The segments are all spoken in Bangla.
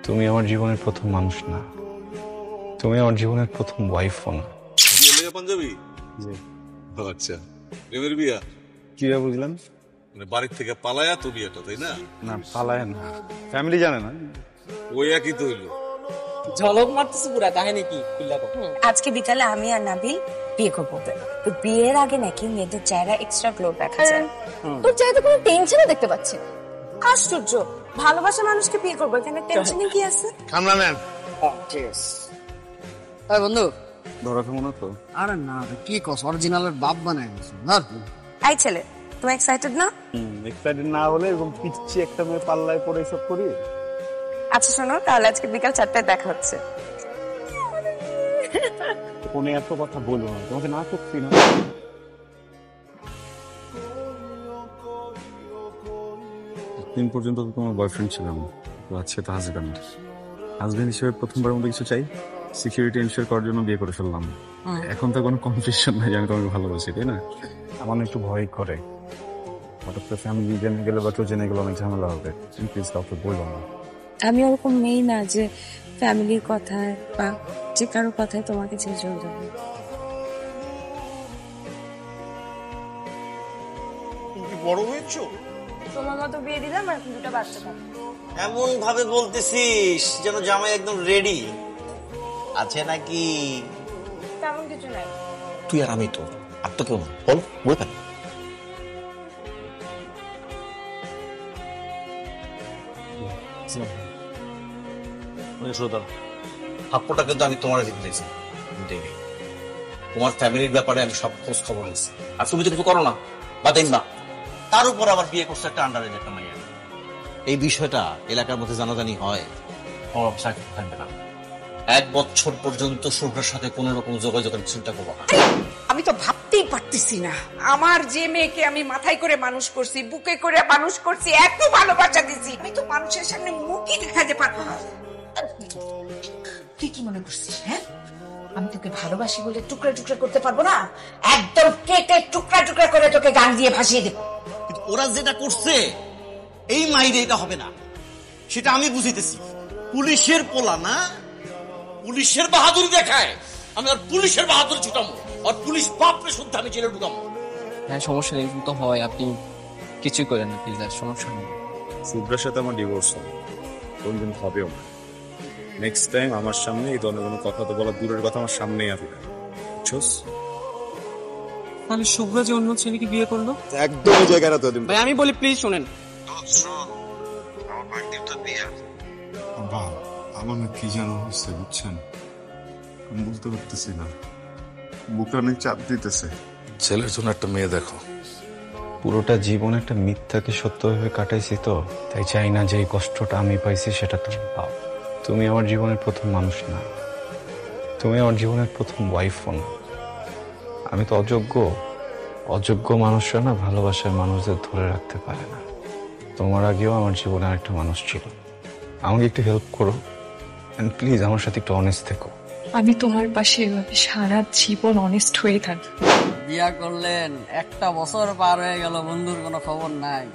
তুমি আমার জীবনের প্রথম মানুষ না, তুমি আমার জীবনের প্রথম ওয়াইফও না। পাঞ্জাবি জি। আচ্ছা, প্রেমের বিয়া কিভাবে বুঝলেন? মানে বাড়ির থেকে পালায়া তো বিয়েটা, তাই না? না পালায় না, ফ্যামিলি জানে না। ওই একই তো হইলো। ঝলক মারতেছে পুরা কাহিনী কি খুললা কো। আজকে বিকালে আমি আর নাবিল বিয়ে করবো, তো বিয়ের আগে নাকি মেয়েদের চেহারা এক্সট্রা গ্লো দেখা যায়। তোর চাইতে কোনো টেনশনও দেখতে পাচ্ছি না। আশ্চর্য, ভালোবাসা মানুষকে বিয়ে করবো, এখানে টেনশনে কি আছে? কামরাম্যান এই বন্ধু, ধরা খাবো না তো? আরে না রে, কি কস অরিজিনালের বাপ বানায় গেছে না। এই ছেলে, তুমি এক্সাইটেড না? এক্সাইটেড না হলে এরকম পিচ্ছি একটা মেয়ে পাল্লায় পরে এসব করি? আচ্ছা শোনো, তাহলে আজকে বিকাল 4টায় দেখা হচ্ছে। ফোনে এত কথা বলবো না, তোমাকে না করছি না। দিন পর্যন্ত তো তোমার বয়ফ্রেন্ড ছিলাম, তো আজকে তো হাজব্যান্ড। হাজব্যান্ড হিসেবে প্রথমবার মতো কিছু চাই, সিকিউরিটি এনশিওর করার জন্য বিয়ে করে ফেললাম। এখন তো কোনো কনফিউশন নাই যে আমি তোমাকে ভালোবাসি, তাই না? আমার না একটু ভয় করে, হঠাৎ করে ফ্যামিলি জেনে গেলে বা কেউ জেনে গেলে অনেক ঝামেলা হবে। প্লিজ কাউকে বলবো না। আমি ওরকম মেয়ে না যে ফ্যামিলির কথায় বা যে কারো কথায় তোমাকে ছেড়ে চলে যাবে। তুমি বড় হয়েছো, তোমার মতো বিয়ে দিলাম আর দুটো বাচ্চা পাবো। এমন ভাবে বলতেছিস যেন জামাই একদম রেডি আছে নাকি? তেমন কিছু নাই। তুই আর আমি তো, আর তো কেউ না, বল বই ফেল। হাপ্পটা কিন্তু আমি তোমার দিতে চাইছি, তোমার ফ্যামিলির ব্যাপারে আমি সব খোঁজ খবর নিয়েছি। আর তুমি তো কিছু করো না বা দেন না, তার উপর আবার বিয়ে করছে একটা আন্ডারেজ একটা মাইয়া। এই বিষয়টা এলাকার মধ্যে জানাজানি হয়, আমার সাথে থাকবে না। 1 বছর পর্যন্ত শুভ্রের সাথে কোন রকম যোগাযোগের চিন্তা করবো না। আমি তো ভাবতেই পারতেছি না, আমার যে মেয়েকে আমি মাথায় করে মানুষ করছি, বুকে করে মানুষ করছি, এত ভালোবাসা দিছি, আমি তো মানুষের সামনে মুখই দেখাতে পারবো না। তুই কি মনে করছিস? হ্যাঁ, আমি তোকে ভালোবাসি বলে টুকরা টুকরা করতে পারবো না? একদম কেটে টুকরা টুকরা করে তোকে গান দিয়ে ভাসিয়ে দেবো। কিন্তু ওরা যেটা করছে এই মাইরে এটা হবে না, সেটা আমি বুঝিতেছি। পুলিশের পোলা না, পুলিশের বাহাদুরি দেখায়, আমি আর পুলিশের বাহাদুরি ছুটামো, আর পুলিশ বাপরে শুদ্ধ আমি জেলে ঢুকামো। হ্যাঁ সমস্যা নেই, তো হয়, আপনি কিছুই করেন না প্লিজ, আর সমস্যা নেই। শুভ্রার সাথে আমার ডিভোর্স হবে, কোনদিন হবেও না। নেক্সট টাইম আমার সামনে এই ধরনের কোনো কথা তো বলা দূরের কথা, আমার সামনেই আসবে, বুঝছস? তাহলে শুভ্র যে অন্য ছেলেকে বিয়ে করলো, একদম এই জায়গাটা তো দিন। ভাই আমি বলি প্লিজ শুনেন। আমার না কি যেন হচ্ছে বুঝছেন, আমি বলতে পারতেছি না, বুকে অনেক চাপ দিতেছে। ছেলের জন্য একটা মেয়ে দেখো। পুরোটা জীবন একটা মিথ্যাকে সত্য ভেবে কাটাইছি, তো তাই চাই না যে এই কষ্টটা আমি পাইছি সেটা তুমি পাও। তুমি আমার জীবনের প্রথম মানুষ না, তুমি আমার জীবনের প্রথম ওয়াইফও না। আমি তো অযোগ্য মানুষরা না ভালোবাসার মানুষদের ধরে রাখতে পারে না। তোমার আগেও আমার জীবনে আরেকটা মানুষ ছিল। আমাকে একটু হেল্প করো, এন্ড প্লিজ আমার সাথে একটু অনেস্ট থেকো। আমি তোমার পাশে এভাবে সারা জীবন অনেস্ট হয়ে থাকবো। বিয়া করলেন, 1টা বছর পার হয়ে গেল, বন্ধুর কোনো খবর নাই।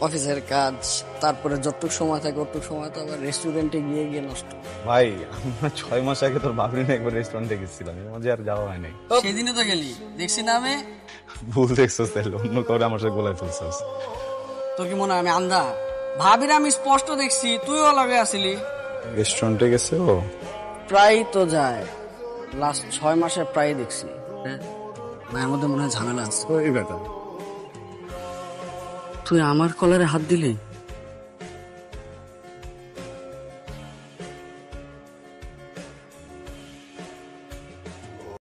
অফিসের কাজ, তারপরে যতটুকু সময় থাকে অতটুকু সময় তো আবার রেস্টুরেন্টে গিয়ে নষ্ট। ভাই আমরা 6 মাস আগে তোর বাবরি না একবার রেস্টুরেন্টে গেছিলাম, এর মাঝে আর যাওয়া হয় নাই। সেদিনই তো গেলি, দেখছি না আমি। ভুল দেখছস, তাহলে অন্য কাউরে আমার সাথে গোলায় ফেলছস। তোর কি মনে হয় আমি আন্ধা? ভাবির আমি স্পষ্ট দেখছি, তুইও লাগে আসিলি। রেস্টুরেন্টে গেছে ও? প্রায় তো যায়, লাস্ট 6 মাসে প্রায় দেখছি। মায়ের মধ্যে মনে হয় ঝামেলা আছে। ওই বেটা, তুই আমার কলারে হাত দিলি?